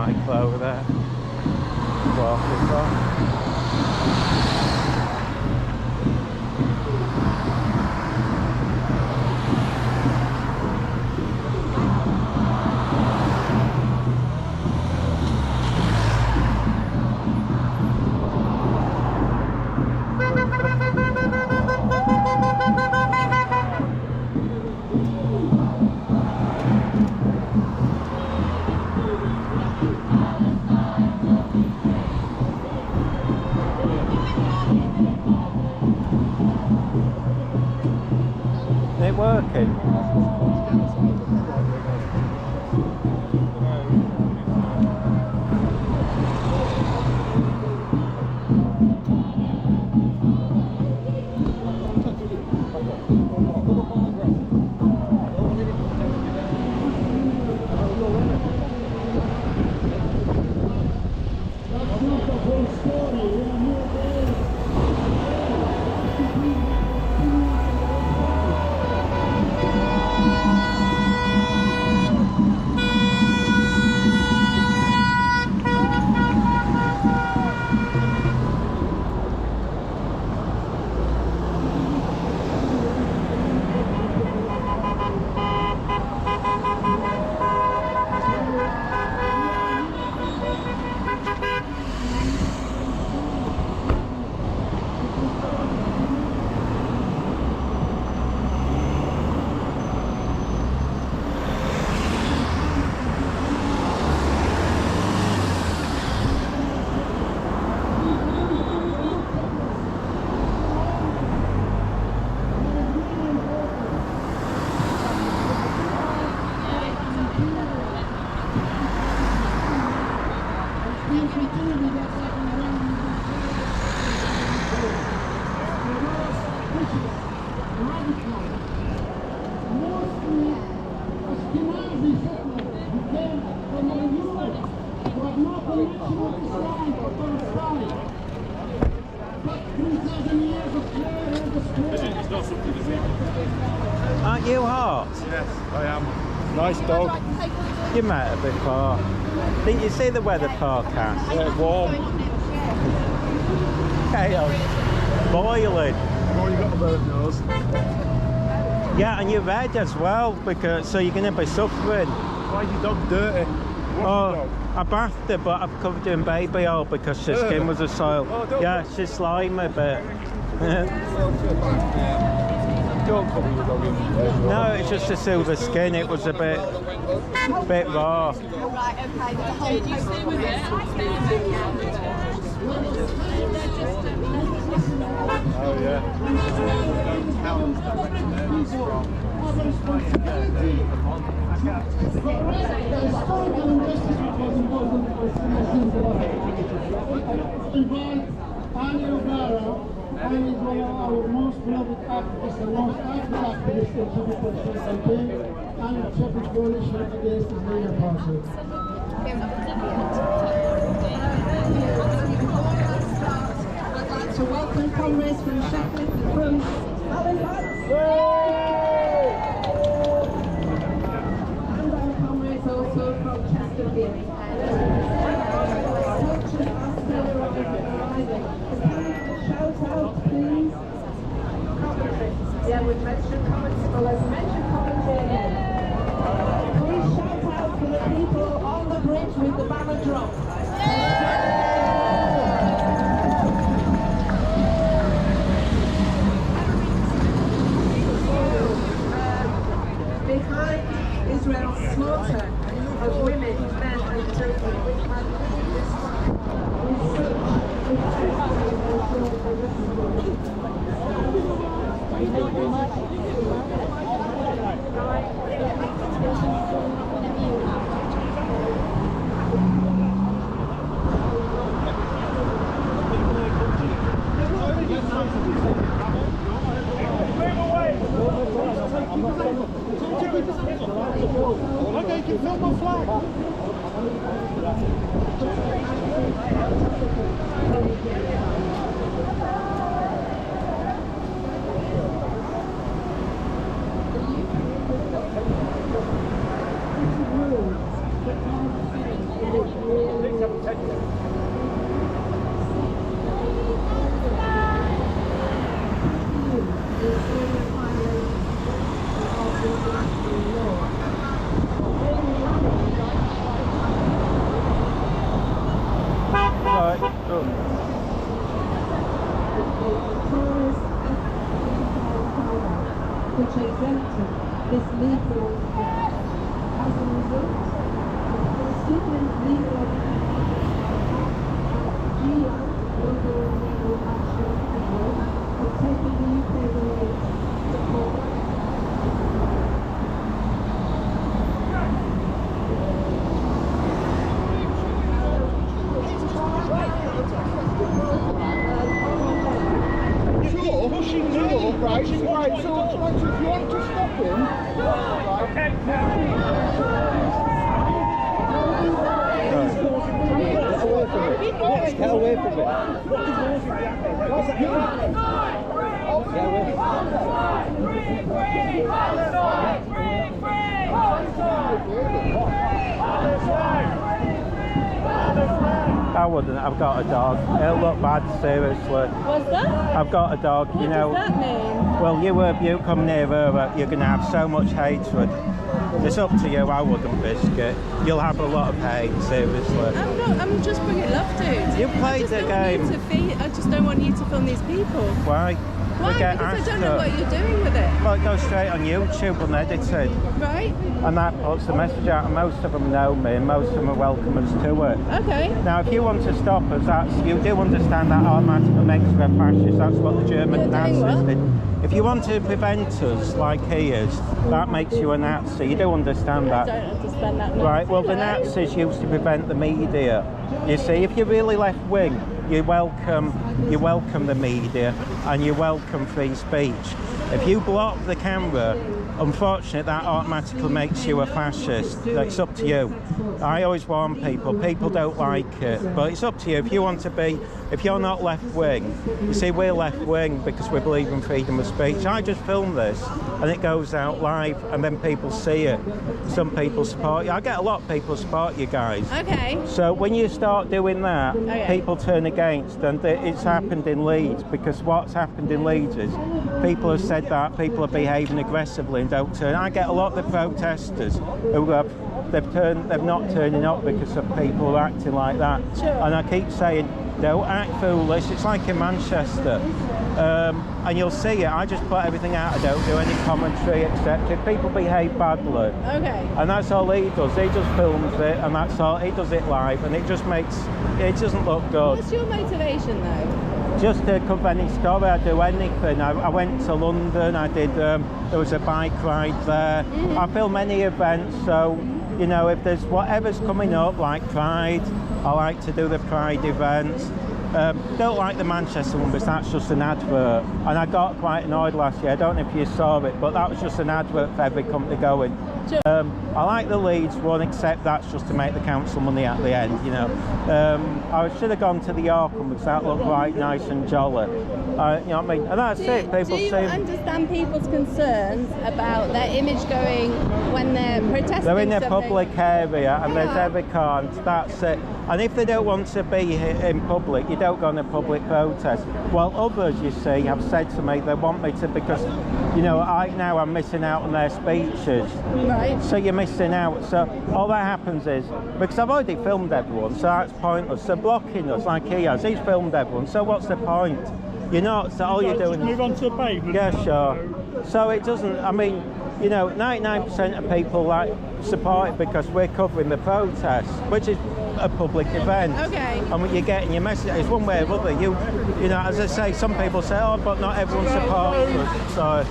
Michael over there. Walking on. Working. Aren't you hot? Yes, I am. Nice dog. You met her before. Didn't you see the weather forecast? Yeah, warm. Chaos. Boiling. Oh, you got the bird nose. Yeah, and you're red as well, because so you're going to be suffering. Why is your dog dirty? What's your dog? I bathed her, but I've covered her in baby oil because her skin was a soil. Oh, yeah, she's slimy, but... Don't cover your dog in. No, it's just a silver skin. It was a bit raw. Right, okay, the whole stay with it. Oh, yeah. And is one of our most beloved activists and most active activists in Hypocrites campaign and the Traffic Coalition against Israeli apartheid. I'd like to welcome comrades from Sheffield, from and our comrades also from Chesterfield. Shout out, please. Yeah, we've mentioned comments. Well, let's mention commentary again. Please shout out for the people on the bridge with the banner dropped. Behind Israel's slaughter of women, men, and children, which had Okay, you can film my flag. this legal as a result. The constituent legal legal action of taking the UK to court. Right, so if you want to stop him, Get away from it. I wouldn't. I've got a dog. It'll look bad, seriously. What's that? I've got a dog, you know. What does that mean? Well, you come near her, you're going to have so much hatred. It's up to you. I wouldn't risk it. You'll have a lot of hate, seriously. I'm just bringing love, dude. You played the game. I just don't want you to film these people. Why? Why? Because I don't know what you're doing with it. Well, it goes straight on YouTube unedited. Right. And that puts the message out, and most of them know me, and most of them are welcomers to it. Okay. Now, if you want to stop us, you do understand that automatically makes you a fascist. That's what the German Nazis did. If you want to prevent us, like he is, that makes you a Nazi. You do understand that? I don't understand that. Right, well, the Nazis used to prevent the media. You see, if you're really left-wing, you welcome the media and you welcome free speech. If you block the camera, unfortunately, that automatically makes you a fascist. It's up to you. I always warn people don't like it, but it's up to you. If you want to be, if you're not left-wing, you see, we're left-wing because we believe in freedom of speech. I just film this and it goes out live and then people see it. Some people support you. I get a lot of people support you guys. Okay. So when you start doing that, people turn against, and it's happened in Leeds, because what's happened in Leeds is people have said that people are behaving aggressively and don't turn. I get a lot of the protesters who they're not turning up because of people acting like that. Sure. And I keep saying, don't act foolish. It's like in Manchester. And you'll see it. I just put everything out. I don't do any commentary, except if people behave badly. Okay. And that's all he does. He just films it, and that's all. He does it live, and it just makes, it doesn't look good. What's your motivation, though? Just to cover any story, I do anything. I went to London, I did, there was a bike ride there. I film any events, so, you know, if there's whatever's coming up, like Pride, I like to do the Pride events. Don't like the Manchester one because that's just an advert, and I got quite annoyed last year. I don't know if you saw it, but that was just an advert for every company going. Sure. I like the Leeds one, except that's just to make the council money at the end, you know. I should have gone to the York one because that looked quite nice and jolly. You know what I mean? And that's it. People do you say, understand people's concerns about their image going when they're protesting? they're in a something? public area and there's every car, and that's it. And if they don't want to be in public, you don't go on a public protest. Well, others, you see, have said to me they want me to, because, you know, now I'm missing out on their speeches. Right. So you're missing out. So all that happens is, because I've already filmed everyone, so that's pointless. So blocking us like he has, he's filmed everyone, so what's the point? You're not, so all you're doing is... Move on to the pavement. Yeah, sure. So it doesn't, I mean, you know, 99% of people like support it because we're covering the protest, which is a public event. Okay. And what you're getting your message, it's one way or other. You know, as I say, some people say, oh, but not everyone supports us. So,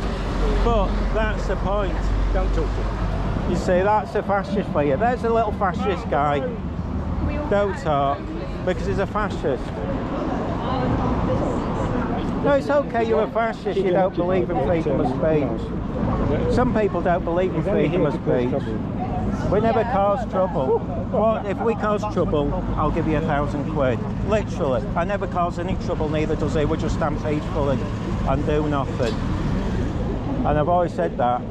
but that's the point. Don't talk to him. You see, that's a fascist for you. There's a little fascist guy. Don't talk, because he's a fascist. No, it's okay, you're a fascist, you don't believe in freedom of speech. Some people don't believe in freedom of speech. We never cause trouble. What if we cause trouble, I'll give you £1,000. Literally. I never cause any trouble, neither does he. We just stand peacefully and do nothing. And I've always said that.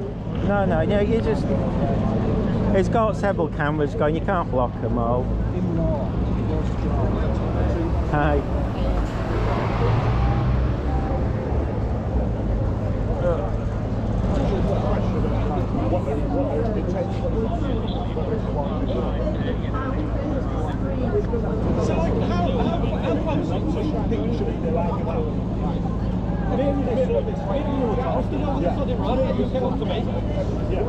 No, you just... It's got several cameras going, you can't block them all. Hi. So, like, how close do you think you should be there, like, about? Maybe in the middle of this, maybe you were off the other side, right? You came up to me. Yeah.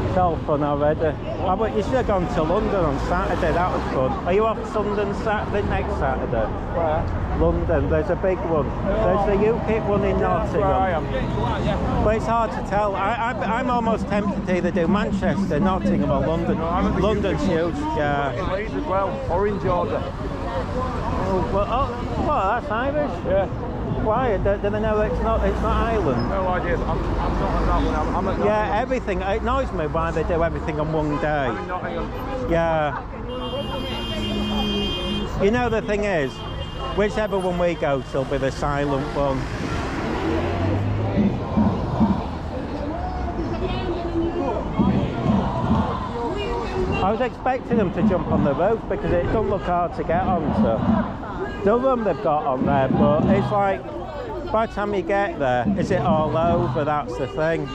It's all fun already. Oh, but you should have gone to London on Saturday, that was fun. Are you off London next Saturday? Where? London, there's a big one. There's the UKIP one in Nottingham. Where I am. But it's hard to tell. I'm almost tempted to either do Manchester, Nottingham or London. No, London's huge, yeah. In Leeds as well. Orange order. Oh, well, that's Irish? Yeah. Why? Do they know it's not Ireland? No idea. I'm not at that one. I'm at Yeah, everything. It annoys me why they do everything on one day. I'm in Nottingham. Yeah. You know, the thing is, whichever one we go to will be the silent one. I was expecting them to jump on the roof because it doesn't look hard to get onto. The room they've got on there, but it's like, by the time you get there, is it all over? That's the thing.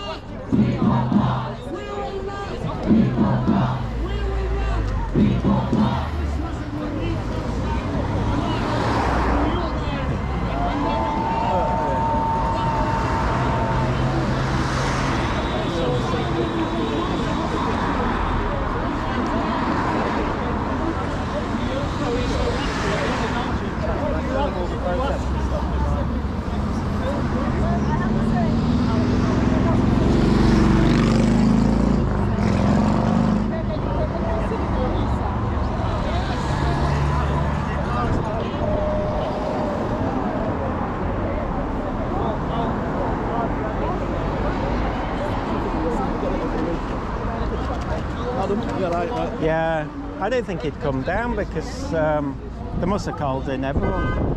Yeah, I didn't think he'd come down because they must have called in everyone.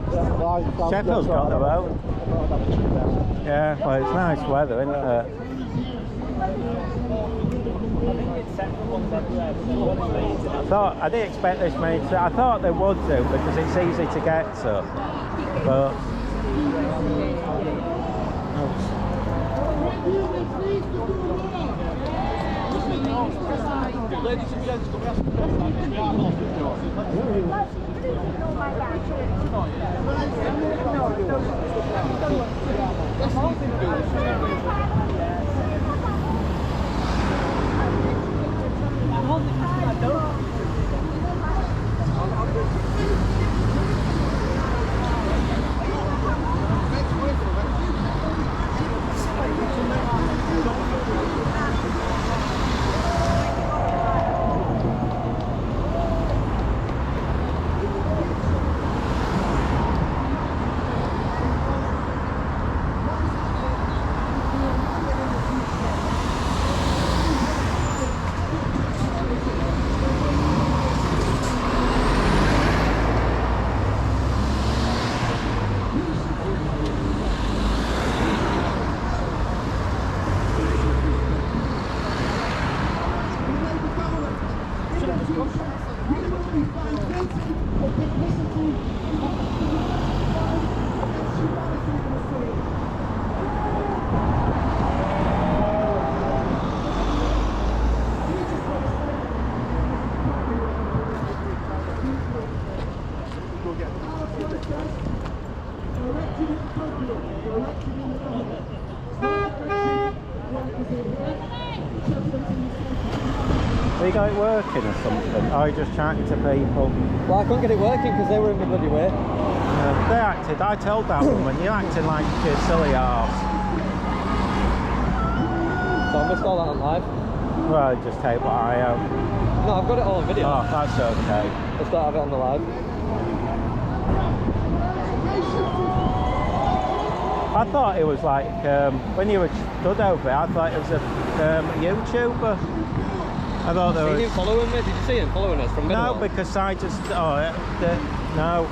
Sheffield's got their own. Yeah, well, it's nice weather, isn't it? I didn't expect this many. I thought they would do because it's easy to get to, but. Ladies and gentlemen, Have you got it working or something? Or are you just chatting to people? Well, I couldn't get it working because they were in the bloody way. They acted, I told that woman, you're acting like a silly arse. So I missed all that on live. Well, just take what I have. No, I've got it all on video. Oh, that's okay. Just don't have it on the live. I thought it was like, when you were stood over it, I thought it was a YouTuber. I thought there was... Seen him following me? Did you see him following us from middle? No, because I just... no.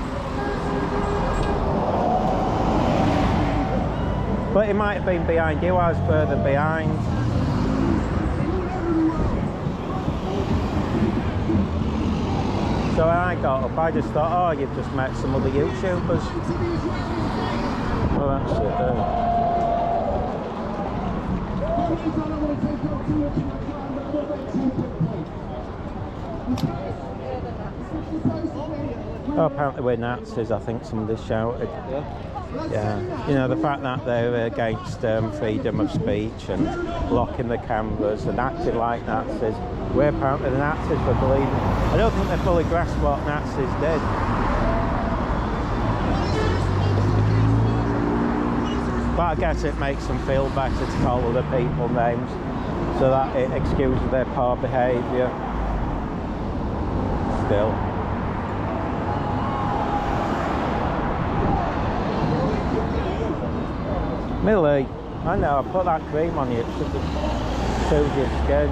But it might have been behind you, I was further behind. So when I got up, I just thought, oh, you've just met some other YouTubers. Well, that's it, Oh, apparently we're Nazis, I think somebody shouted. Yeah. Yeah, you know, the fact that they're against freedom of speech and blocking the cameras and acting like Nazis. We're apparently the Nazis for believing. I don't think they fully grasp what Nazis did. But I guess it makes them feel better to call other people names so that it excuses their poor behaviour. Still. Millie, I know, I put that cream on you, it should have soothed your skin.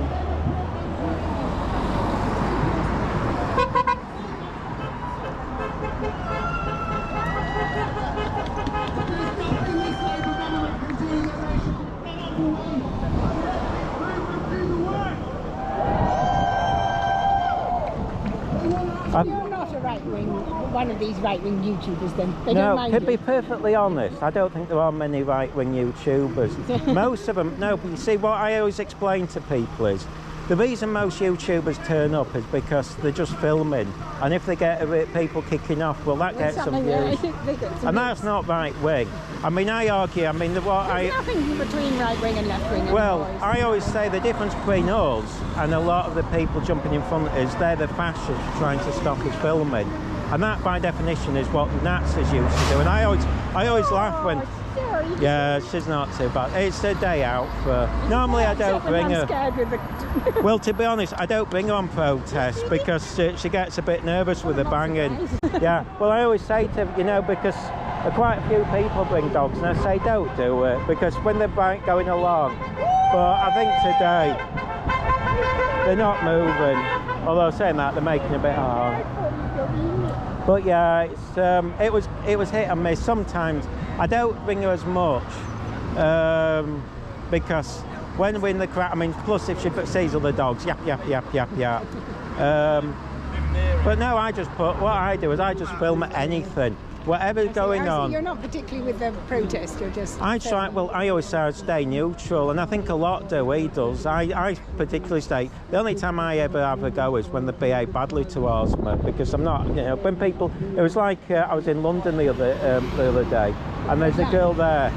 You're not a right-wing, one of these right-wing YouTubers then? They don't No, mind to you. be perfectly honest, I don't think there are many right-wing YouTubers. Most of them, no, but you see, what I always explain to people is, the reason most YouTubers turn up is because they're just filming, and if they get people kicking off, well, that gets some views. And that's not right-wing. I mean, I argue, I mean, There's nothing between right-wing and left-wing. well, I always say the difference between us and a lot of the people jumping in front is they're the fascists trying to stop us filming. And that, by definition, is what Nazis used to do. And I always laugh when... Yeah, she's not too bad. It's a day out for... Normally I don't bring her... Well, to be honest, I don't bring her on protests because she gets a bit nervous with the banging. Yeah, well, I always say to, you know, because quite a few people bring dogs, and I say don't do it because when they're going along. But I think today they're not moving. Although saying that, they're making a bit hard. But yeah, it's it was hit and miss. Sometimes I don't bring her as much because when we're in the crowd, I mean, plus if she sees other dogs, yap, yap, yap, yap, yap. But no, I just what I do is I just film anything, whatever's going on. You're not particularly with the protest, you're just... I try, well, I always say I stay neutral, and I think a lot do, he does. I particularly stay, the only time I ever have a go is when they behave badly towards me, because I'm not, you know, when people, it was like, I was in London the other day, and there's a girl there.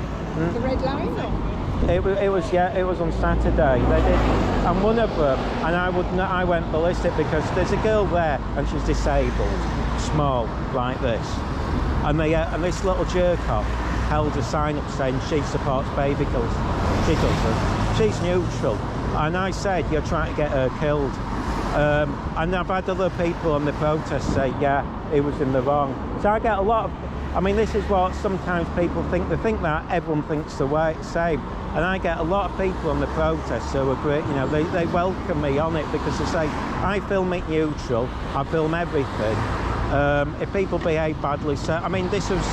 The red line, or? It was on Saturday. They did, and one of them, and I went ballistic because there's a girl there and she's disabled, small, like this, and this little jerk off held a sign up saying she supports baby kills. She doesn't. She's neutral, and I said you're trying to get her killed. And I've had other people on the protest say, yeah, he was in the wrong. So I get a lot of. I mean, this is what sometimes people think. They think that everyone thinks the same. And I get a lot of people on the protests who agree, you know, they welcome me on it because they say, I film it neutral, I film everything. If people behave badly, so, I mean, this was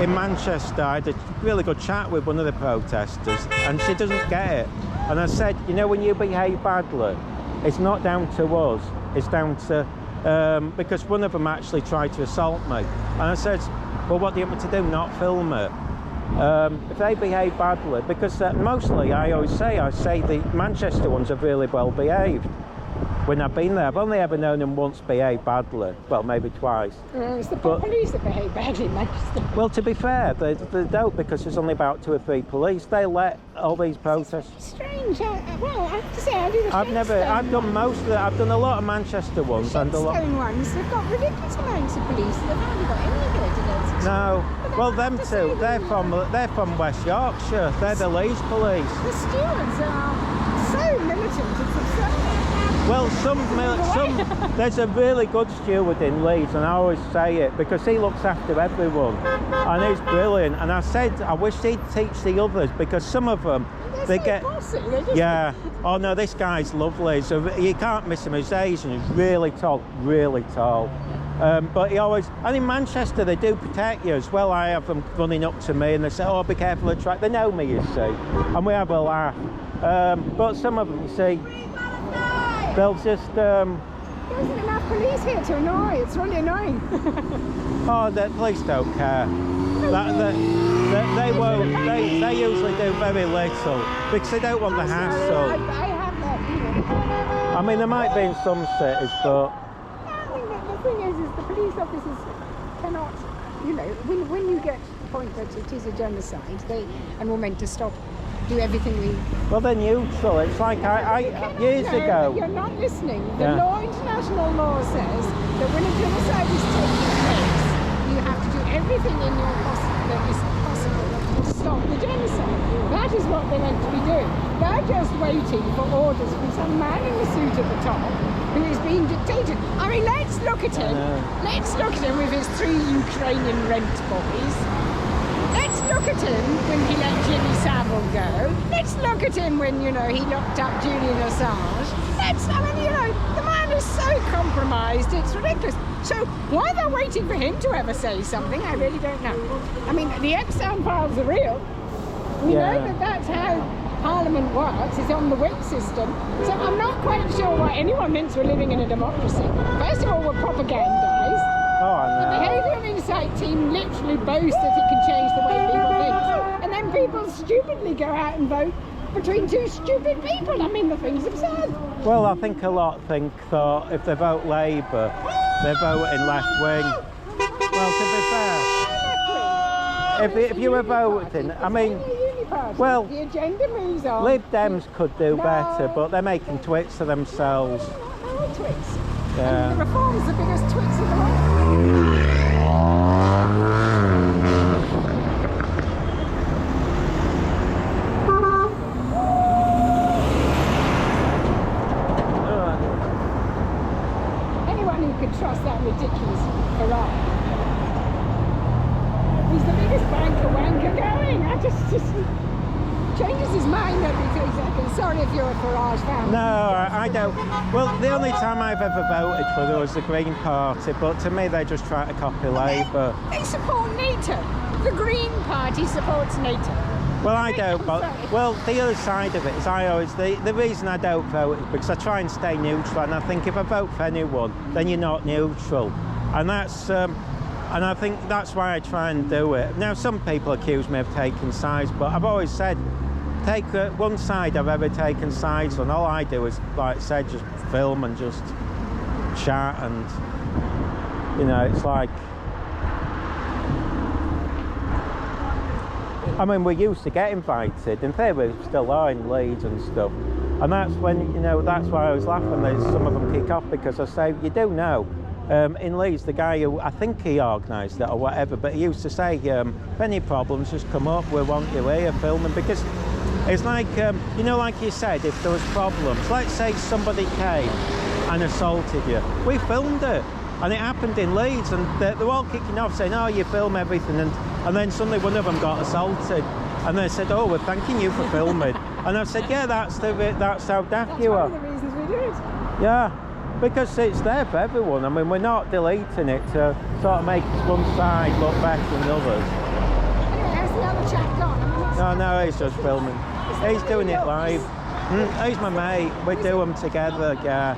in Manchester, I had a really good chat with one of the protesters, and she doesn't get it. And I said, you know, when you behave badly, it's not down to us, it's down to, because one of them actually tried to assault me. And I said, well, what do you want me to do, not film it? If they behave badly, because mostly I say the Manchester ones are really well behaved. When I've been there, I've only ever known them once behave badly. Well, maybe twice. It's the police that behave badly in Manchester. Well, to be fair, they don't, because there's only about 2 or 3 police. They let all these protests. Strange. Well, I have to say, I do the I've done most of it. I've done a lot of Manchester ones and a lot. The ones, they've got ridiculous amounts of police. They've hardly got any here today. No. Well, them two, they're from West Yorkshire. They're the Leeds police. The stewards are so militant. It's absurd. Well, there's a really good steward in Leeds, and I always say it because he looks after everyone, and he's brilliant. And I said I wish he'd teach the others because some of them they get. Bossy. Yeah. Oh no, this guy's lovely. So you can't miss him. He's Asian. He's really tall, really tall. But he always, and in Manchester they do protect you as well. I have them running up to me and they say, oh, be careful of the track. They know me, you see, and we have a laugh. But some of them, you see, they'll just... There isn't enough police here to annoy. It's really annoying. Oh, the police don't care. They won't. They usually do very little because they don't want the hassle. I mean, there might be in some cities, but I mean, the thing is the police officers cannot, you know, when you get to the point that it is a genocide, and we're meant to do everything we... well, they're neutral. It's like years No, ago. you're not listening. The Yeah. law, international law says that when a genocide is taking place, you have to do everything in your that is possible to stop the genocide. That is what they're meant to be doing. They're just waiting for orders from some man in the suit at the top who is being dictated. I mean, let's look at him. Let's look at him with his 3 Ukrainian rent boys. Let's look at him when he let Jimmy Savile go. Let's look at him when, you know, he locked up Julian Assange. I mean, you know, the man is so compromised, it's ridiculous. So why they're waiting for him to ever say something, I really don't know. I mean, the Epstein files are real. We know that that's how Parliament works, it's on the whip system. So I'm not quite sure why anyone thinks we're living in a democracy. First of all, we're propagandised. The behavioural insight team literally boasts that it can change the way people think. And then people stupidly go out and vote between 2 stupid people. I mean, the thing's absurd. Well, I think a lot think that if they vote Labour, they're voting left wing. Well, to be fair, if you were voting, I mean, well, the agenda moves on. Lib Dems could do better, but they're making twits of themselves. Twits. Yeah. And the Reform's the biggest twits of them all. Anyone who could trust that ridiculous Harass. He's the biggest banker wanker going. I just changes his mind every 3 seconds. Sorry if you're a Farage fan. No, I don't. Well, the only time I've ever voted for them was the Green Party, but to me they just try to copy Labour. They support NATO. The Green Party supports NATO. Well, I don't, but, well, the other side of it is the reason I don't vote is because I try and stay neutral, and I think if I vote for anyone, then you're not neutral. And that's, and I think that's why I try and do it. Now, some people accuse me of taking sides, but I've always said, take one side I've ever taken sides on. All I do is, like I said, just film and just chat, and, you know, it's like, I mean, we used to get invited, in theory we still are in Leeds and stuff, and that's when, you know, that's why I was laughing that some of them kick off, because I say, you do know, in Leeds, the guy who, I think he organised it or whatever, but he used to say, if any problems, just come up, we want you here filming, because it's like, you know, like you said, if there was problems, let's say somebody came and assaulted you, we filmed it. And it happened in Leeds, and they were all kicking off saying, oh, you film everything, and then suddenly one of them got assaulted, and they said, oh, we're thanking you for filming. And I said, yeah, that's how daft you are. That's one of the reasons we do it. Yeah, because it's there for everyone. I mean, we're not deleting it to sort of make one side look better than others. Anyway, how's the other chap gone? No, he's just filming. He's doing it live. He's my mate, we do them together, yeah.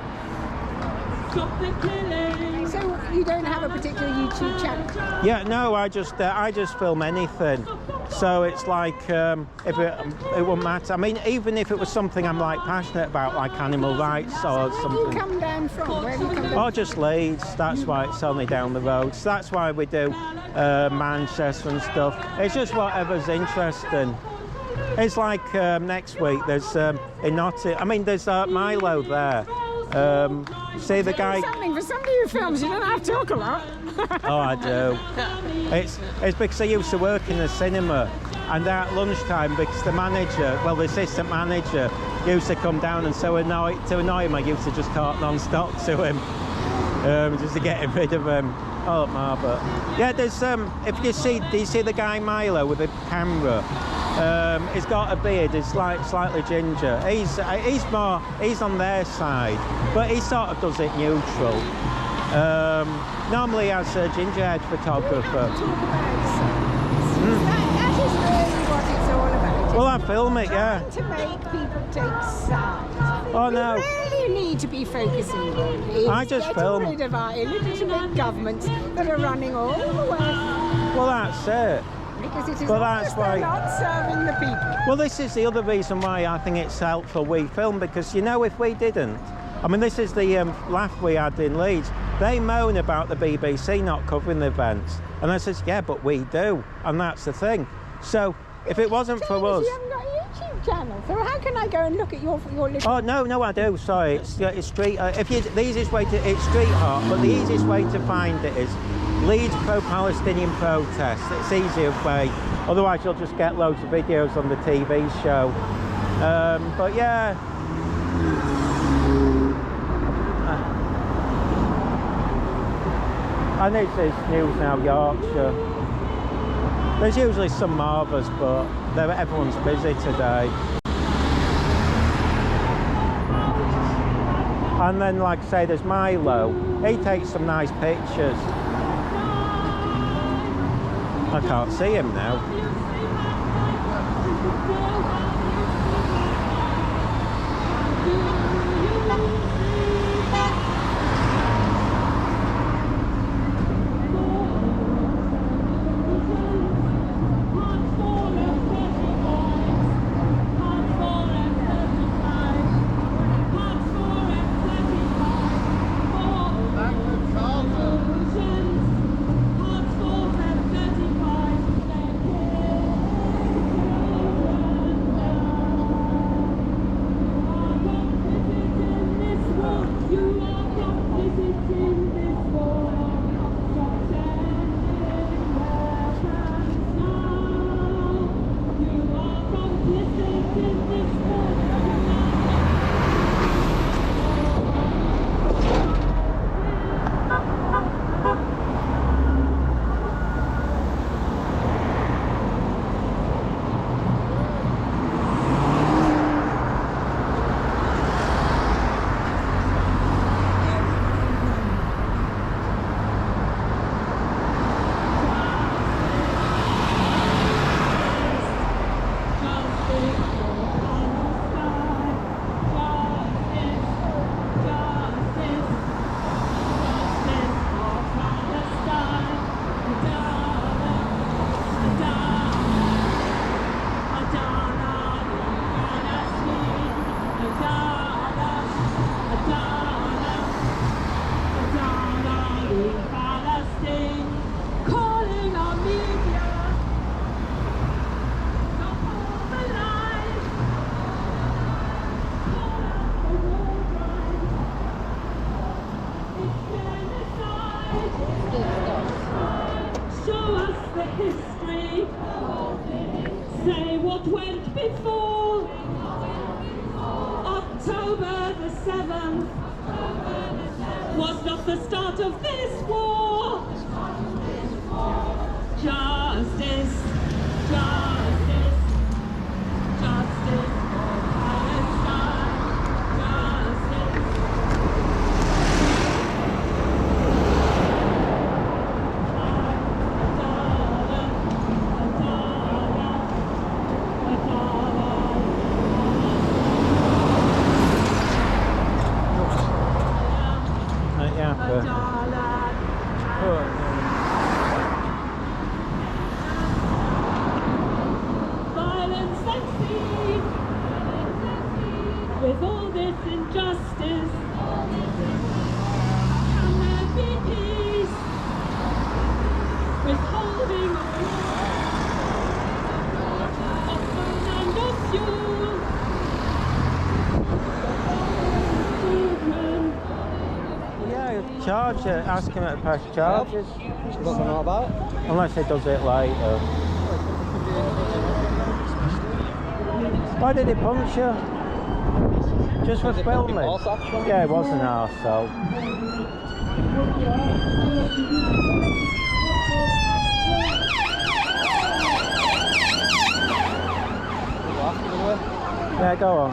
So you don't have a particular YouTube channel? Yeah, no, I just film anything. So it's like, if it wouldn't matter. I mean, even if it was something I'm like passionate about, like animal rights or something. Where do you come down from? Where do you come down Or just Leeds, that's why it's only down the road. So that's why we do Manchester and stuff. It's just whatever's interesting. It's like next week, there's in Nottingham, I mean, there's Milo there. See the guy. Something for somebody who films, you don't have to talk a lot. Oh, I do. It's because I used to work in the cinema, and at lunchtime, because the manager, well, the assistant manager, used to come down, and to annoy him, I used to just talk non-stop to him, just to get rid of him. Oh, Margaret. Yeah, there's if you see, do you see the guy Milo with the camera? He's got a beard, he's like slightly ginger. He's on their side, but he sort of does it neutral. Normally he has a gingerhead photographer. That is really what it's all about. Well, I film it, yeah. To make people take sides. Oh no. We really need to be focusing on is I just film. getting rid of our illegitimate governments that are running all the way. Well, that's it. because it is But obvious that's why- they're not serving the people. Well, this is the other reason why I think it's helpful we film, because, you know, if we didn't, I mean, this is the laugh we had in Leeds. They moan about the BBC not covering the events. And I says, yeah, but we do. And that's the thing. So if it wasn't for us... You haven't got a YouTube channel, so how can I go and look at your little... Oh, no, I do. Sorry. It's street... the easiest way to... It's Street Heart, but the easiest way to find it is Leeds Pro-Palestinian protest. It's the easier way. Otherwise, you'll just get loads of videos on the TV show. But yeah... And this is NewsNowYorkshire. There's usually some marvellous, but everyone's busy today. And then, like I say, there's Milo. He takes some nice pictures. I can't see him now. Say what went before October the 7th was not the start of this war. Justice, justice, justice for Palestine, justice. Violence and speed, with all this injustice, can there be peace? Withholding of war, of food and of fuel, children. Yeah, charge it. Ask him to press charges. Doesn't know about it. Unless he does it later. Why did he punch you? Just for filming? Yeah, it was an arsehole. Yeah, go on.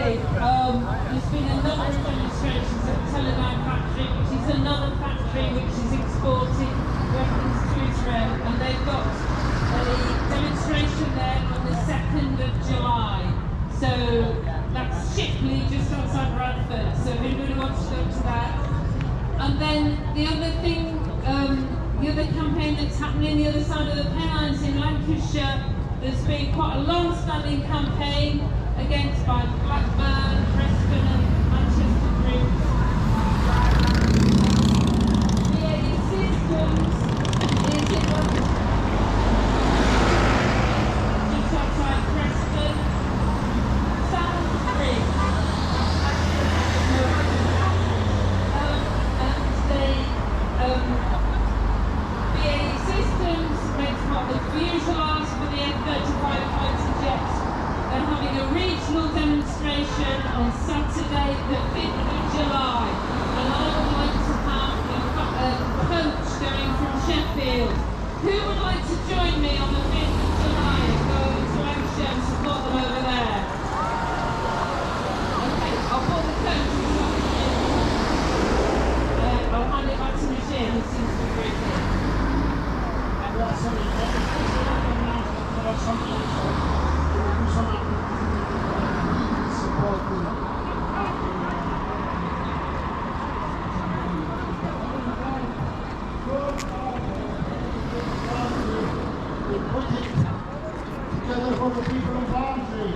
There's been a number of demonstrations at the Teledyne factory, which is another factory which is exporting weapons to Israel, and they've got a demonstration there on the 2nd of July. So that's Shipley, just outside Bradford. So if anybody wants to go to that. And then the other thing, the other campaign that's happening the other side of the Pennines in Lancashire, there's been quite a long-standing campaign against by Blackburn, Preston and Manchester groups. BAE Systems is in just outside Preston. Salisbury. BAE Systems makes part of the fuselage for the F-35 fighter jets. They're having a regional demonstration on Saturday, the 5th of July, and I would like to have a coach going from Sheffield. Who would like to join me on the 5th of July and go over to Lancashire and support them over there? Okay, I'll call the coach. I'll hand it back to Michelle, who seems to be very good. Together for the people of Barnsley.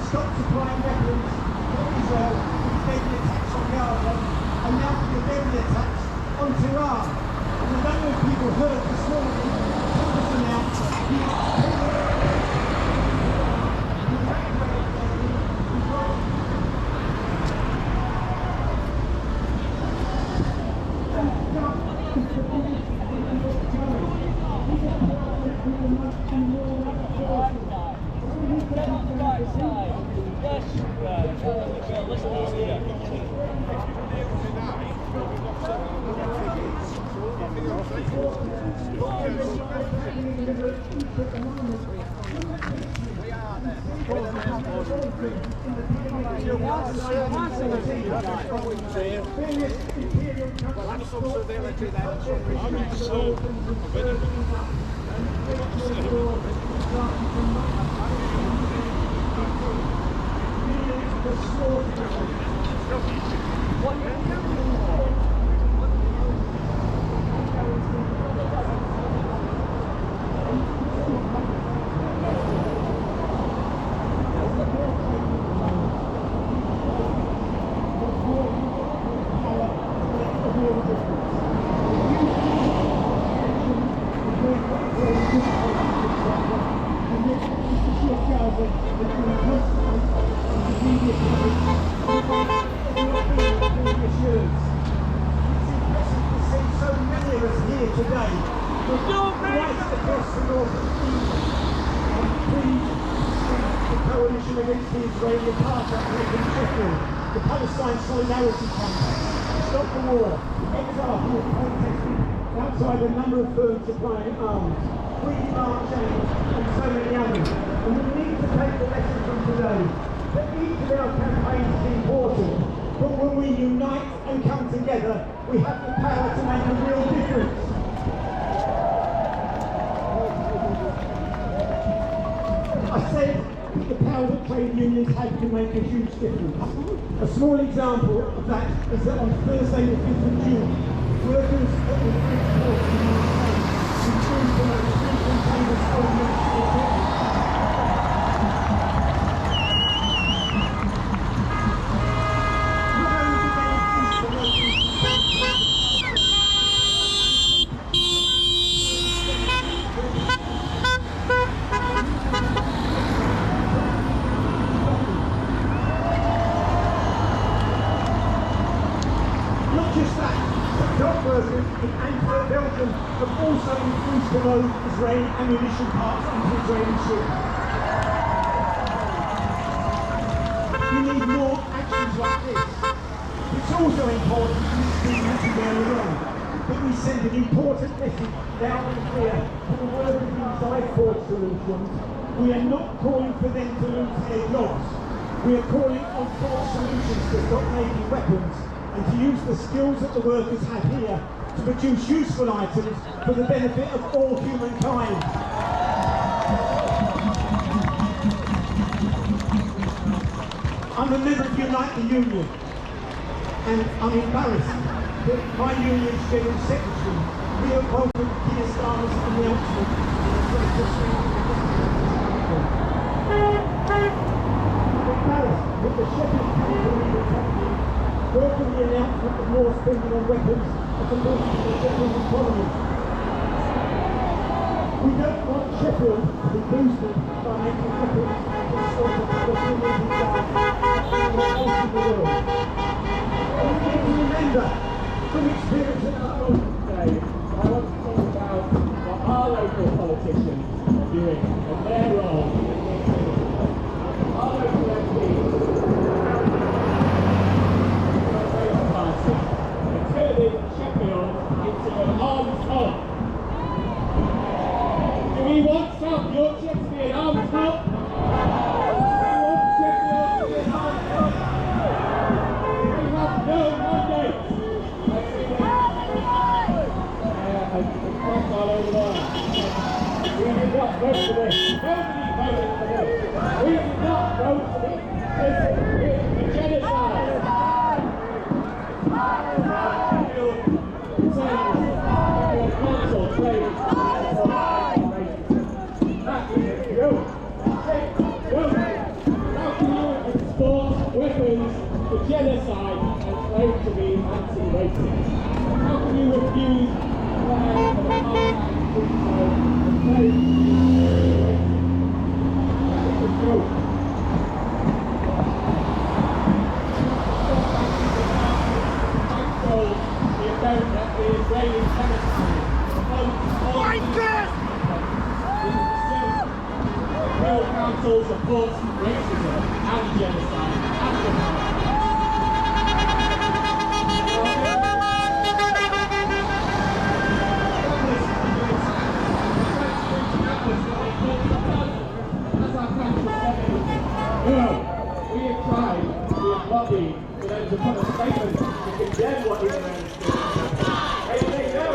Stop supplying weapons to Israel, making attacks on Gaza, and now we're making attacks on Tehran. And I don't know if people heard this morning, Trump has announced Israeli apartheid in Sheffield, the Palestine Solidarity Campaign, Stop the War, Exile who are protesting outside a number of firms supplying arms, We Demand Change, and so many others. And we need to take the lesson from today that each of our campaigns is important, but when we unite and come together, we have the power to make a real difference. I said the power that trade unions have can make a huge difference. A small example of that is that on Thursday the 5th of June, workers at the Bridgeport in the UK refused to make street containers ordinance. Belgium have also refused to load Israeli ammunition parts onto Israeli ships. We need more actions like this. It's also important to speak early on that we send an important message loud and clear to the workers inside Ford Solutions. We are not calling for them to lose their jobs. We are calling on Ford Solutions to stop making weapons and to use the skills that the workers have here to produce useful items for the benefit of all humankind. I'm a member of Unite the Union, and I'm embarrassed that my union's General Secretary, Leo Colton, Keir Starmer's announcement embarrassed that the Sheffield Council welcome the announcement of more spending on weapons as a boost to the Sheffield economy. We don't want Sheffield to be boosted by making weapons to stop the Palestinians in Gaza and the rest of the world. And we need to remember from experience at our own today, I want to talk about what our local politicians are doing and their role in this. Our local MPs Sheffield into an arms hub. Do we want South Yorkshire to be an arms hub? Do we want Sheffield to be an arms hub? We have no mandate. All over there. We did not vote for this. Nobody voted for this. We did not vote for this. This is a genocide. Genocide and claim to be anti-racist. How can you refuse Real Council supports racism and genocide and we have tried, we have lobbied for them to put a statement to condemn what these men are doing. They say no.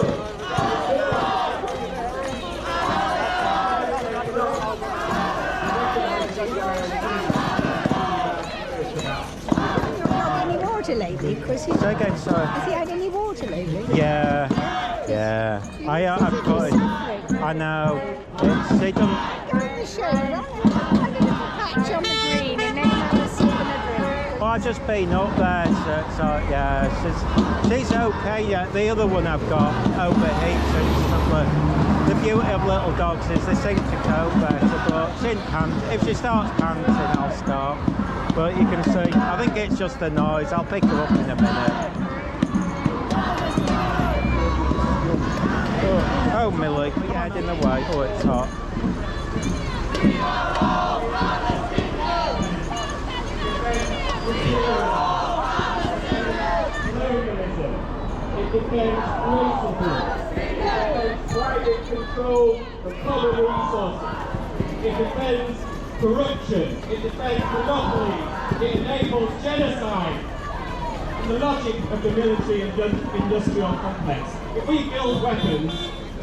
Any water lately? Because Say again, sorry. has he had any water lately? Yeah. I've got it. I know. They don't. Go on the show, right? Have a little patch on the green and then have a sip and a drink. I've just been up there, so yeah, she's okay. Yeah, the other one I've got overheats instantly. The beauty of little dogs is they seem to cope better, but if she starts panting, I'll stop. But you can see, I think it's just the noise. I'll pick her up in a minute. Oh, Millie, put your head in the way. Oh, it's hot. colonialism. It defends racism. It defends private control of common resources. It defends corruption. It defends monopoly. It enables genocide. And the logic of the military and industrial complex. If we build weapons,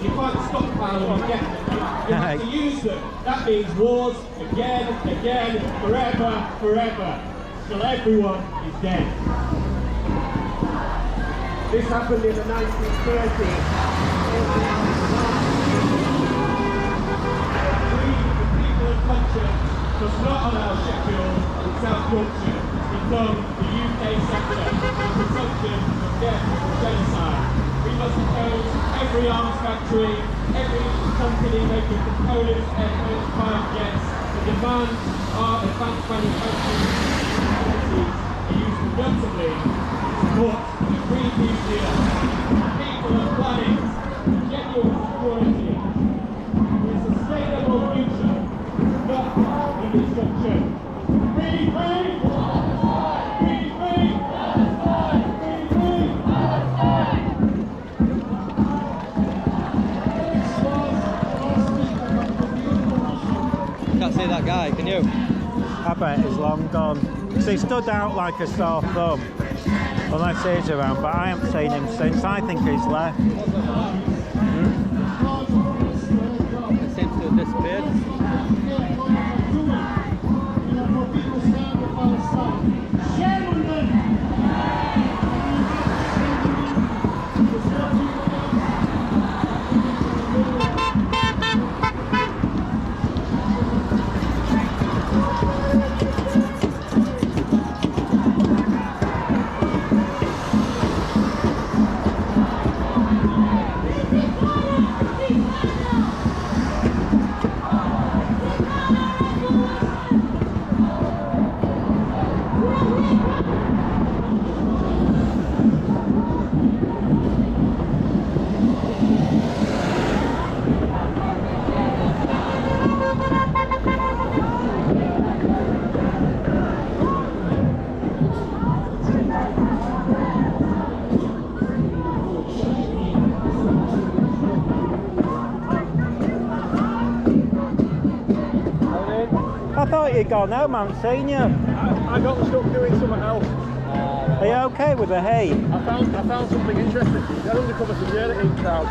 you can't stockpile them and get them. You have to use them. That means wars again, forever, forever, till everyone is dead. This happened in the 1930s. The people of culture does not allow Sheffield and South Yorkshire to become the UK sector of consumption of death and genocide. We must oppose every arms factory, every company making components, airplanes, private jets, and demand our advanced manufacturing facilities are used productively to support the Green New Deal, people and planet, genuine security, a sustainable future, not in destruction. Free, free! Free, free! Can't see that guy, can you? I bet he's long gone. So he stood out like a sore thumb. Unless he's around, but I haven't seen him since. I think he's left. It seems to have disappeared. I thought you'd gone home, I haven't seen you. I got stuck doing something else. Are you okay with the hay? I found something interesting. They're undercover security crowd.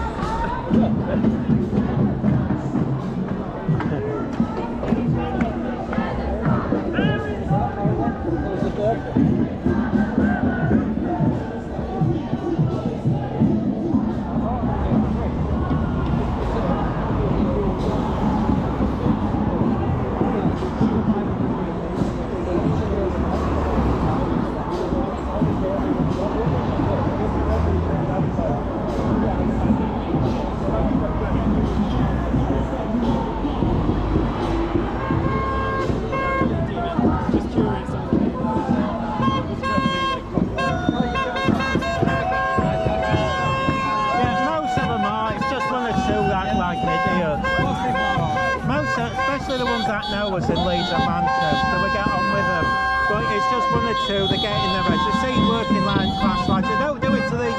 Especially the ones that know us in Leeds and Manchester, we get on with them. But it's just one or two, they get in their heads. You see working class lads, they don't do it to the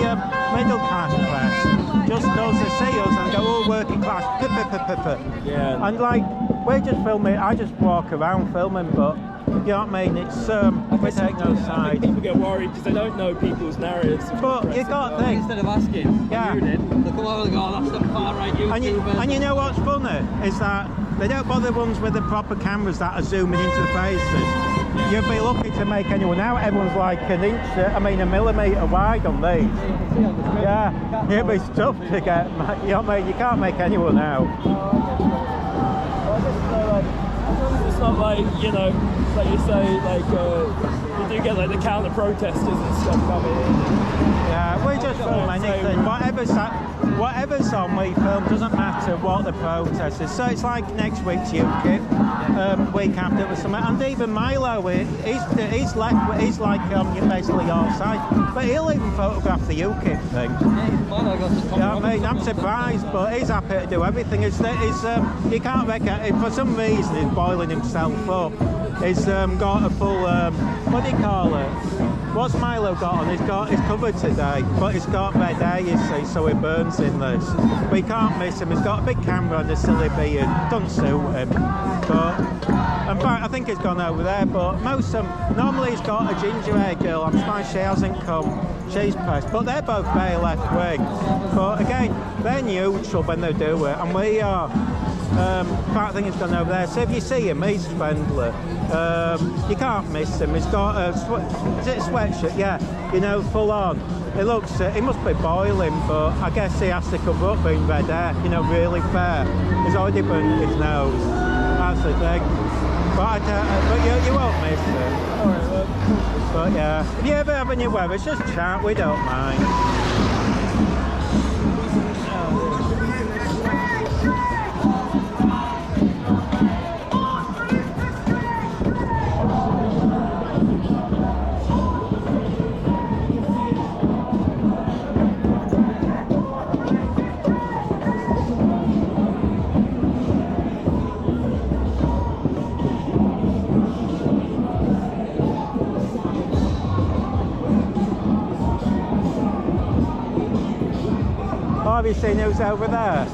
middle class press. Just those that see us and go, oh, working class, Yeah. and like, we just film it, I just walk around filming, but you know what I mean? It's we take no I side. think people get worried because they don't know people's narratives. But you got to think, Instead of asking, Yeah. you did, they come over and go, that's the far right YouTubers. and you know what's funny is that they don't bother ones with the proper cameras that are zooming into the faces. You'd be lucky to make anyone out. Everyone's like a millimetre wide on these. Yeah, it'd be tough to get. You know what I mean? You can't make anyone out. It's not like, you know, like you say, like you do get like the counter protesters and stuff coming in. Yeah, we just film anything. Whatever's on, we film. Doesn't matter what the protest is. So it's like next week's UKIP, week after it was something. And even Milo, he's like basically your side, but he'll even photograph the UKIP thing. Milo got to You know what I mean? I'm surprised, but he's happy to do everything. You can't reckon, for some reason he's boiling himself up. He's got a full, what do you call it? What's Milo got on? He's covered today, but he's got red hair, you see, so he burns in this. But you can't miss him. He's got a big camera and a silly beard. Doesn't suit him. But in fact, I think he's gone over there. But most of them, normally he's got a ginger hair girl. I'm surprised she hasn't come. She's pressed. But they're both very left wing. But again, they're neutral when they do it, and we are. In fact, I think he's gone over there. So if you see him, he's friendly. You can't miss him. He's got a is it a sweatshirt? Yeah, you know, full on. It looks, he must be boiling, but I guess he has to cover up being red hair. You know, really fair. He's already burnt his nose. That's the thing. But you won't miss him. But yeah, if you ever have any weather, just chat. We don't mind. Have you seen who's over there?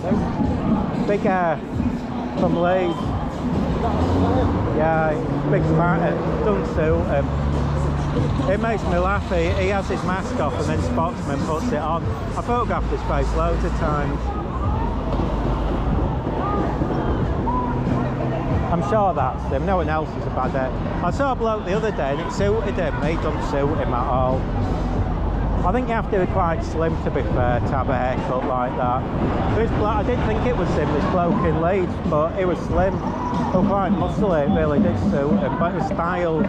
Big from Leeds. Yeah, big fat, doesn't suit him. It makes me laugh. He has his mask off and then spots me and puts it on. I photographed his face loads of times. I'm sure that's him. No one else is a bad egg. I saw a bloke the other day and it suited him. He doesn't suit him at all. I think you have to be quite slim, to be fair, to have a haircut like that. I didn't think it was him, this bloke in Leeds, but he was slim. But quite muscly, it really did suit him, but it was styled.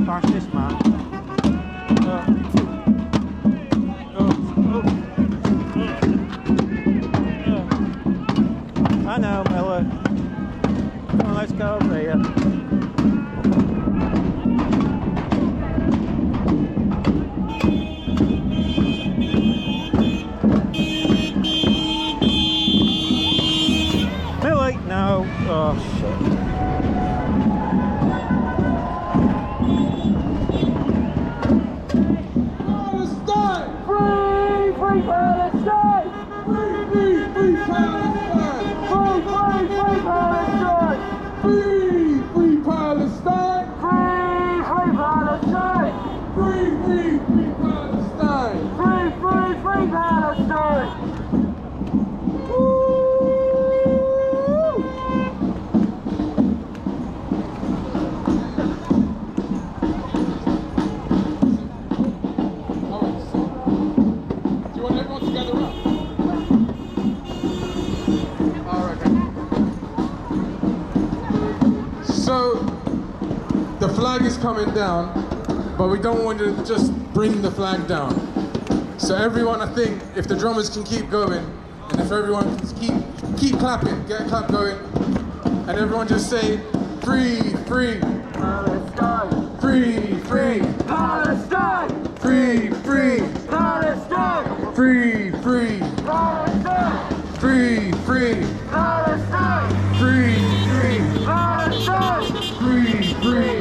Fascist man. I know, Miller. Come on, let's go over here. Miller, no. Oh, shit. Is coming down, but we don't want to just bring the flag down. So everyone, I think, if the drummers can keep going, and if everyone can keep clapping, get a clap going, and everyone just say, free, free, Palestine, free, free, Palestine, free, free, Palestine, free, free, Palestine, free, free, Palestine, free, free, Palestine, free, free.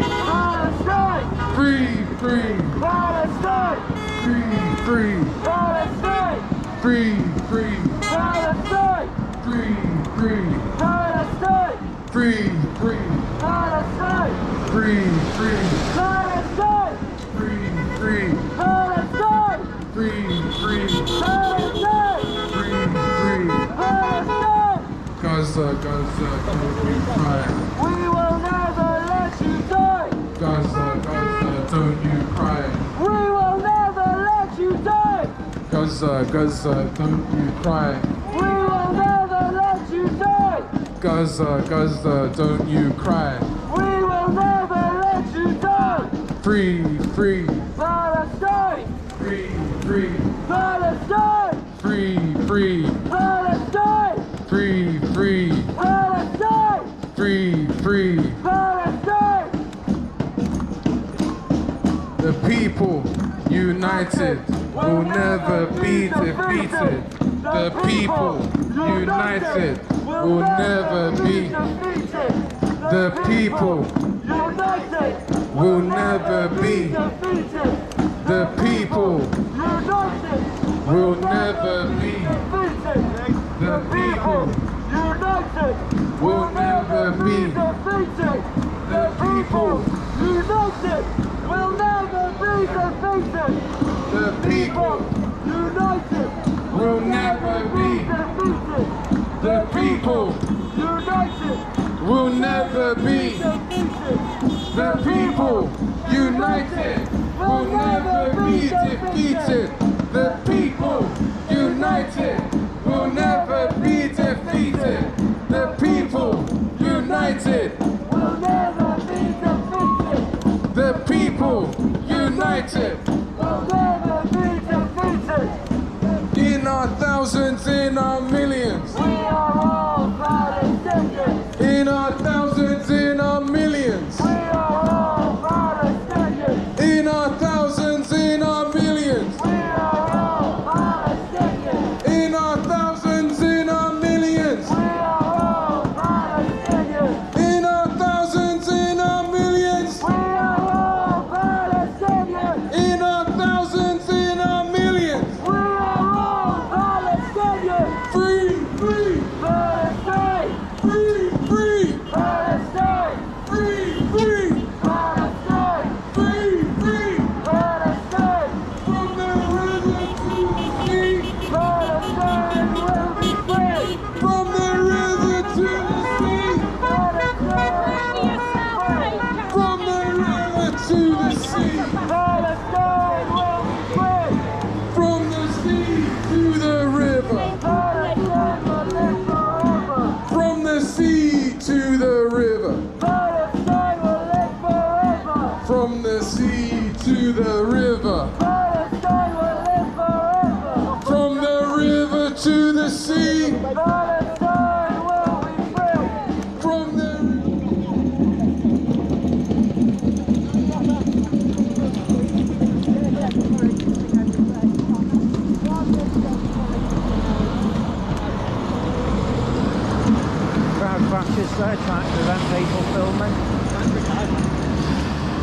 Free, free, Palestine! Free, free, Palestine! Free, free, Palestine! Free, free, Palestine! Free, free, Palestine! Free, free, Palestine! Free, free, Palestine! Free, free, Palestine! Free, free, Palestine! Gaza, Gaza, don't you cry. We will never let you die! Gaza, Gaza, don't you cry. We will never let you die. Gaza, Gaza, don't you cry. We will never let you die. Gaza, Gaza, don't you cry. We will never let you die. free, free, Palestine! free, free, Palestine! free, free, Palestine! free, free, Palestine! free, free. Palestine! The people united will never be defeated. The people united will never be. The people United! will never be. Defeated! The people United! will never be. Defeated! The people United! will never be. Defeated! The people united will never be defeated! The people United will never be. defeated! The people United will never be. defeated! The people united will never be defeated. The people united will never be defeated. The people united. Will never be defeated! The people united. Will never be defeated! In our thousands, in our millions. We are all Palestinians! In our thousands, in our millions. We are all Palestinians! In our thousands, in our millions. We are all Palestinians! In our thousands, in our millions. We are all Palestinians! In our thousands, in our millions. We are all Palestinians! In our thousands, in our millions. We are all Palestinians! Free, free, Palestine! free, free, Palestine! free, free, Palestine! free, free. Palestine! From the river to the sea. Palestine will be free! From the river to the sea. From the river to the sea. Palestine will be free! From the sea to the river. Palestine will live forever! From the sea to the river. Palestine will live forever! From the sea to the river. Palestine will live forever! From the river to the sea. Palestine will be free! From the Crowd fascists there trying to prevent people filming.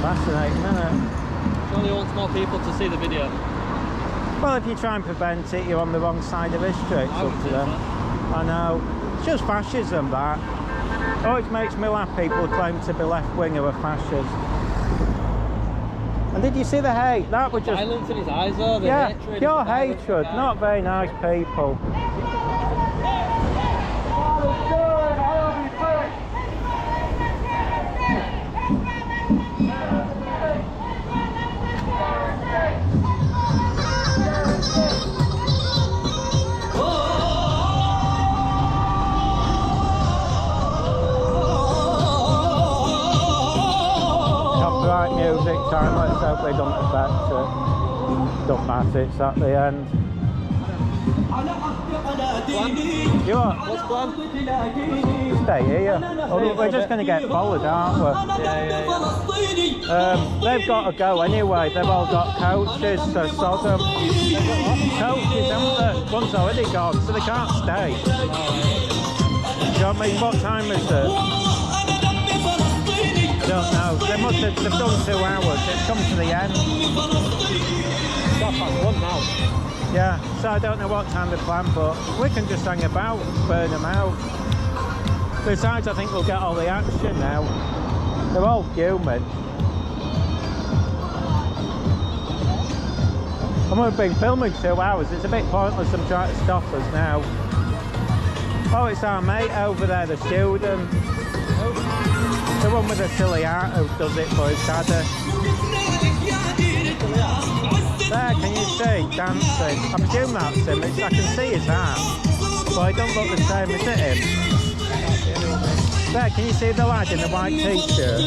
Fascinating, isn't it? Surely wants more people to see the video. Well, if you try and prevent it, you're on the wrong side of history. It's I up would to say them. so. I know. It's just fascism, that. Always makes me laugh people who claim to be left-winger are fascists. And did you see the hate? That was just... Violence in his eyes though, the yeah, hatred. pure the violence hatred. in his eyes. Not very nice people. Palestine will be free! Copyright music time, let's hope they don't affect it. Don't matter, it's at the end. You what? What's planned? Stay here. Oh, we're just going to get followed, aren't we? They've got to go anyway. They've all got coaches, so Sodom. Coaches, haven't they? One's already gone, so they can't stay. Do you know what I mean? What time is it? I don't know. They've done 2 hours. It's come to the end. Stop at 1 now. Yeah, so I don't know what time they plan, but we can just hang about, burn them out. Besides, I think we'll get all the action now. They're all human. And we've been filming 2 hours. It's a bit pointless them trying to stop us now. Oh, it's our mate over there, the student. The one with the silly art who does it for his daddy. There, can you see? Dancing. I presume that's him. I can see his art. But it don't look the same, is it him? There, can you see the lad in the white t-shirt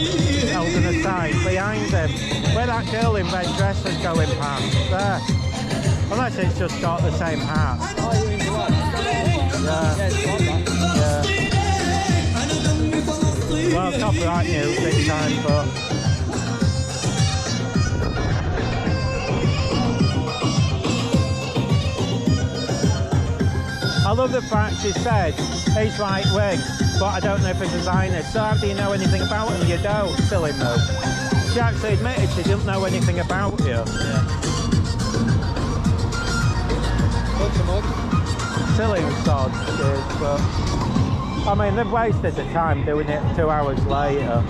holding a sign behind him? Where that girl in red dress is going past. There. Unless it's just got the same hat. Oh, you mean the one? Yeah. Yeah, it's on that. Yeah. Well, copyright news big time, but... I love the fact she said he's right wing, but I don't know if he's a Zionist. So how do you know anything about him? You don't. Silly move. She actually admitted she didn't know anything about you. Yeah. Bunch of mug. Silly sod, she is, but... I mean, they've wasted the time doing it 2 hours later.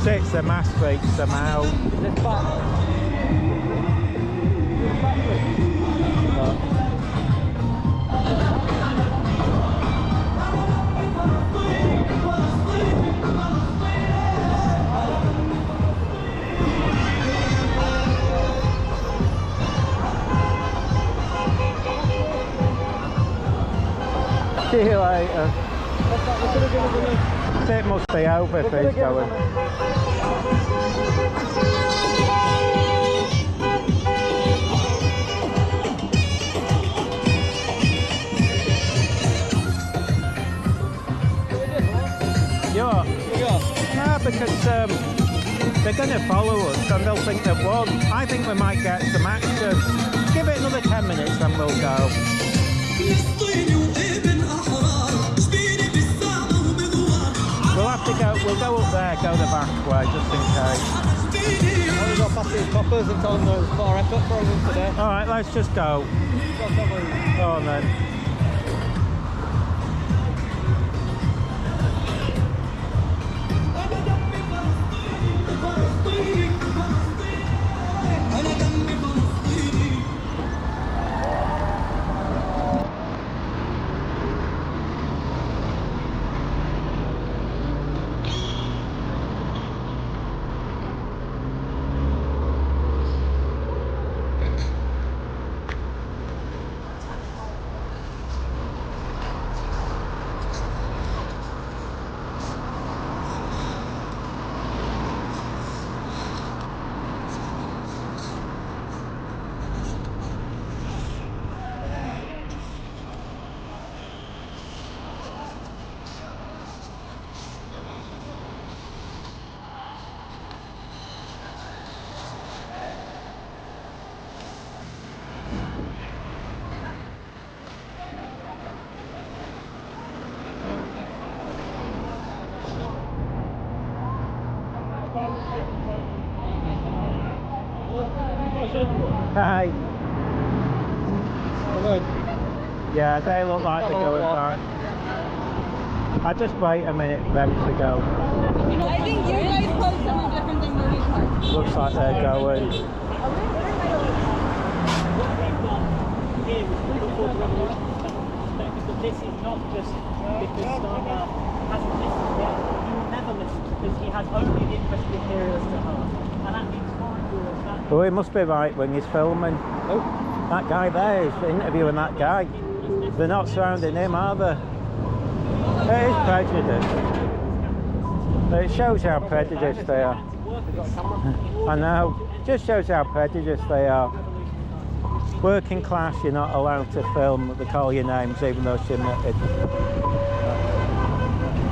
Six, the mass freaks them out. Is this back? See you later. It must be over if he's going. Yeah. No, because they're going to follow us and they'll think they've won. I think we might get some action. Give it another 10 minutes and we'll go. We'll have to go, we'll go up there, go the back way, just in case. I've only got past these coppers and told them there was far effort for them today. Alright, let's just go. Go on then. Hi. Yeah, they look like they're going back. I just wait a minute for them to go. I think you guys post something different than movie parks. Looks like they're going. This is not just because Starmer hasn't listened yet. He will never listen because he has only the interest of the imperialists at heart. And that means foreign rulers. Oh, he must be right when he's filming. Oh, that guy there is interviewing that guy. They're not surrounding him, are they? It is prejudice. It shows how prejudiced they are. I know. Just shows how prejudiced they are. Working class, you're not allowed to film. They call your names even though she admitted.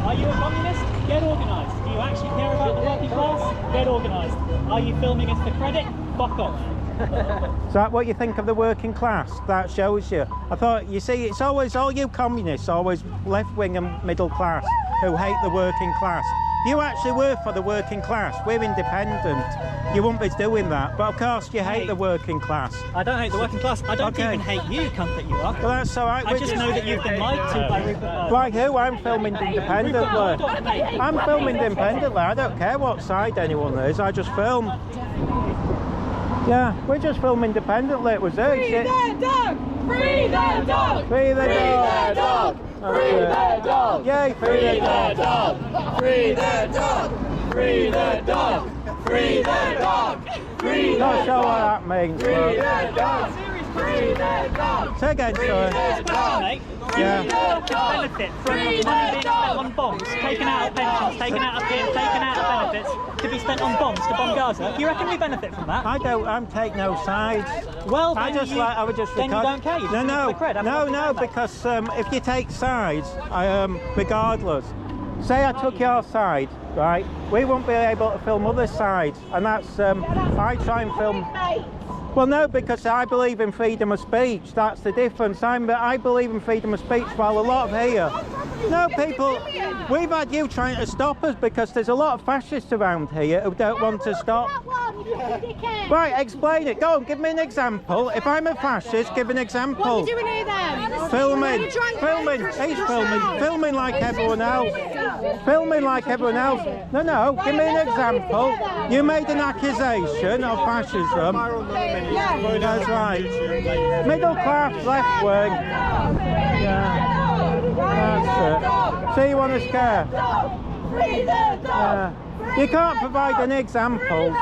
Are you a communist? Get organised. Do you actually care about the working class? Get organised. Are you filming us for credit? Fuck off. Is that what you think of the working class? That shows you. I thought, you see, it's always all you communists, always left-wing and middle class, who hate the working class. You actually work for the working class. We're independent. You wouldn't be doing that. But of course, you hate the working class. I don't hate the working class. I don't even hate you, cunt that you are. Well, that's all right. I just know that you've been lied to by Rupert Murdoch. Like who? I'm filming independently. I'm filming independently. I don't care what side anyone is. I just film. Yeah, we just film independently. It was it. Free the dog! Free the dog! Free the dog! Free the dog! Yay, free the dog! Free the dog! Free the dog! Free the dog! Free the dog! Not sure what that means. Free the dog! Say again, sorry. Mate, Yeah. benefit from money being spent on bombs, taken out of pensions, taken out of benefits to be spent on bombs to bomb Gaza. Do you reckon we benefit from that? I don't. I'm take no sides. Well, I then just like. I would just. then you don't care. You just No, want the cred. no. Because if you take sides, regardless. Say I took your side, right? We won't be able to film other sides, and that's. I try and film. Well, no, because I believe in freedom of speech. That's the difference. I believe in freedom of speech, while a lot of here. No, people, we've had you trying to stop us because there's a lot of fascists around here who don't want to stop. Right, explain it. Go on, give me an example. If I'm a fascist, give an example. What are you doing here then? Filming. He's filming. Filming like everyone else. Filming like everyone else. No, give me an example. You made an accusation of fascism. That's right. Middle class, left wing. Yeah. That's it. See, you want to scare? Yeah. You can't provide an example.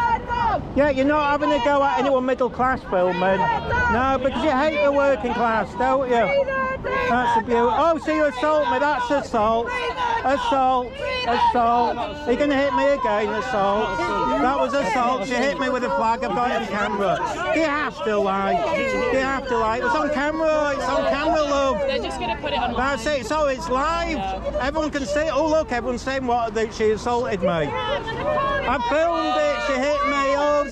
Yeah, you're not having a go at anyone middle class filming. No, because you hate the working class, don't you? That's a beauty. Oh, so you assault me, that's assault. Assault. Are you going to hit me again, assault? That was assault. She hit me with a flag, I've got it on camera. You have to lie. You have to lie. It's on camera, love. They're just going to put it on. That's it, so it's live. Everyone can see it. Oh, look, everyone's saying that she assaulted me. I filmed it, she hit me. Oh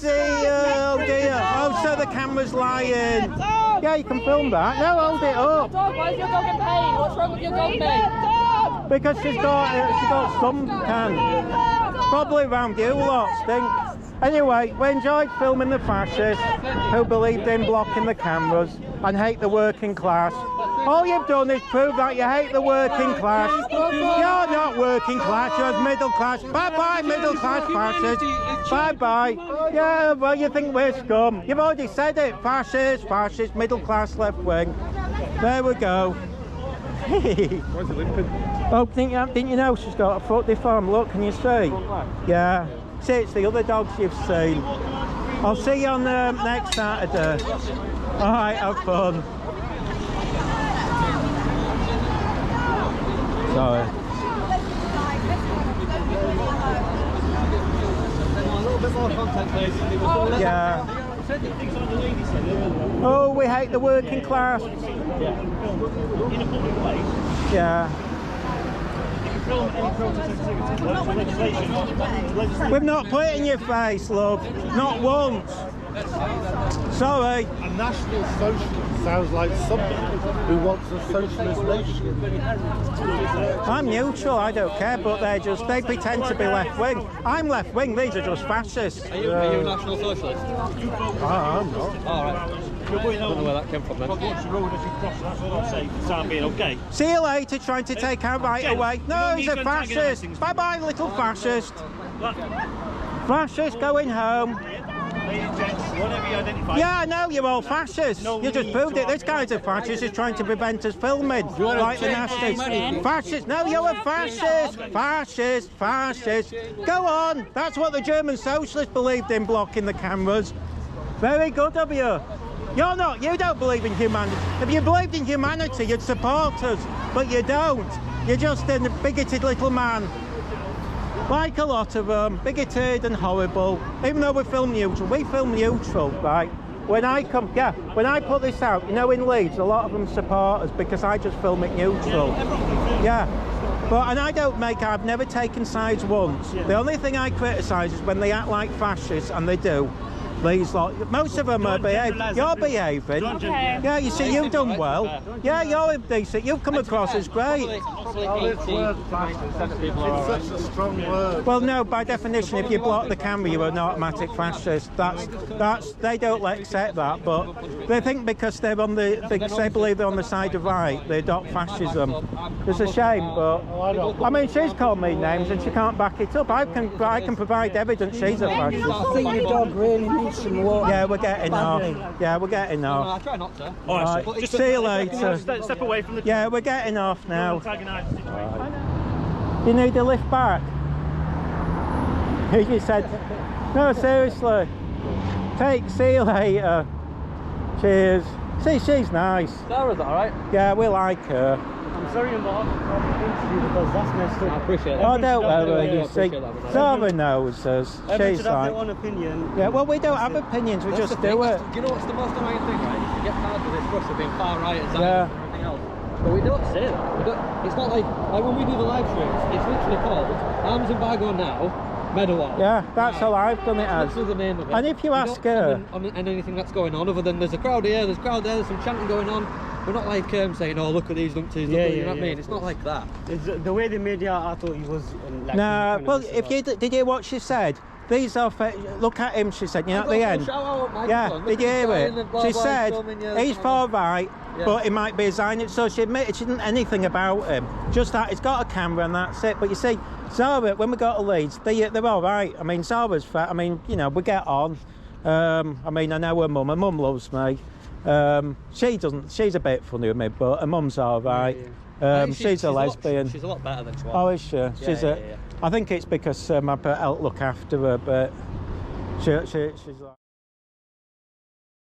dear. Oh, so the camera's lying. Yeah, you can film that. No, hold it up. Why is your dog in pain? What's wrong with your dog, mate? Because she's got some probably around you lot, stinks. Anyway, we enjoyed filming the fascists who believed in blocking the cameras and hate the working class. All you've done is prove that you hate the working class. You're not working class, you're middle class. Bye-bye, middle class fascists. Bye-bye. Yeah, well, you think we're scum. You've already said it. Fascist, middle class, left wing. There we go. Where's the limping? Oh, didn't you know she's got a foot deformed? Look, can you see? Yeah. See, it's the other dogs you've seen. I'll see you on next Saturday. All right, have fun. Sorry. A little bit more content, please. Yeah. Oh, we hate the working class. In a public place. Yeah. We've not put it in your face, love. Not once. Sorry. A national socialist sounds like somebody who wants a socialist nation. I'm neutral, I don't care, but they pretend to be left wing. I'm left wing, these are just fascists. Are you a national socialist? I'm not. All right. I don't know where that came from then. What's the road as you cross? That's what I say. Sound being okay. See you later, trying to take our right away. No, he's a fascist. Bye-bye, little fascist. Fascist going home. Yeah, I know, you're all fascists. You just proved it. This guy's a fascist. He's trying to prevent us filming. Like the nasties. Fascist. No, you're a fascist. Fascist. Go on. That's what the German socialists believed in, blocking the cameras. Very good of you. You're not. You don't believe in humanity. If you believed in humanity, you'd support us. But you don't. You're just a bigoted little man. Like a lot of them, bigoted and horrible. Even though we film neutral, right? When I put this out, you know, in Leeds, a lot of them support us because I just film it neutral. Yeah. And I've never taken sides once. The only thing I criticise is when they act like fascists, and they do. These lot, most of them are behaving. You're behaving. Okay. Yeah, you see, you've done well. Yeah, you're decent. You've come across as great. It's such a strong word. Well, no, by definition, if you block the camera, you're an automatic fascist. They don't accept that, but they think because they believe they're on the side of right, they adopt fascism. It's a shame, but I mean, she's called me names and she can't back it up. I can provide evidence she's a fascist. I think your dog really needs some water. Yeah, we're getting off. Yeah, we're getting off. I try not to. All right, just see you later. Step away from the. Yeah, we're getting off now. You need a lift back? He said, no, seriously. See you later. Cheers. See, she's nice. Sarah's alright. Yeah, we like her. I'm sorry about the interview because that's messed up. I appreciate that. Oh, don't worry, you see. appreciate that. Zara knows us. Everyone She's should have like... their own opinion. Yeah, well, we don't have opinions, we That's just the do thing. it. Do you know what's the most annoying thing, right? You get tired of this rush of being far right and Yeah. and everything else. But we don't say that. We don't, it's not like when we do the live streams, it's literally called Arms Embargo Now, Medawar. Yeah, that's all I've done it as. That's literally the name of it. And if you We ask don't her... comment on anything that's going on, other than there's a crowd here, there's a crowd there, there's some chanting going on. We're not like saying, oh, look at these numpties, look at you know what I mean? It's not like that. It's, the way they made it out, I thought he was like... Nah, well, if you did you hear what she said? These are look at him. She said, you know, at the end. Yeah, did you hear it? She said he's far right, but it might be a Zionist. So she admitted she didn't know anything about him. Just that he's got a camera and that's it. But you see, Zara, when we got to Leeds, they're all right. I mean, Zara's fat. I mean, you know, we get on. I mean, I know her mum. Her mum loves me. She doesn't. She's a bit funny with me, but her mum's all right. She's a lesbian. She's a lot better than she was. Oh, is she? She's yeah. I think it's because I look after her, but she's like...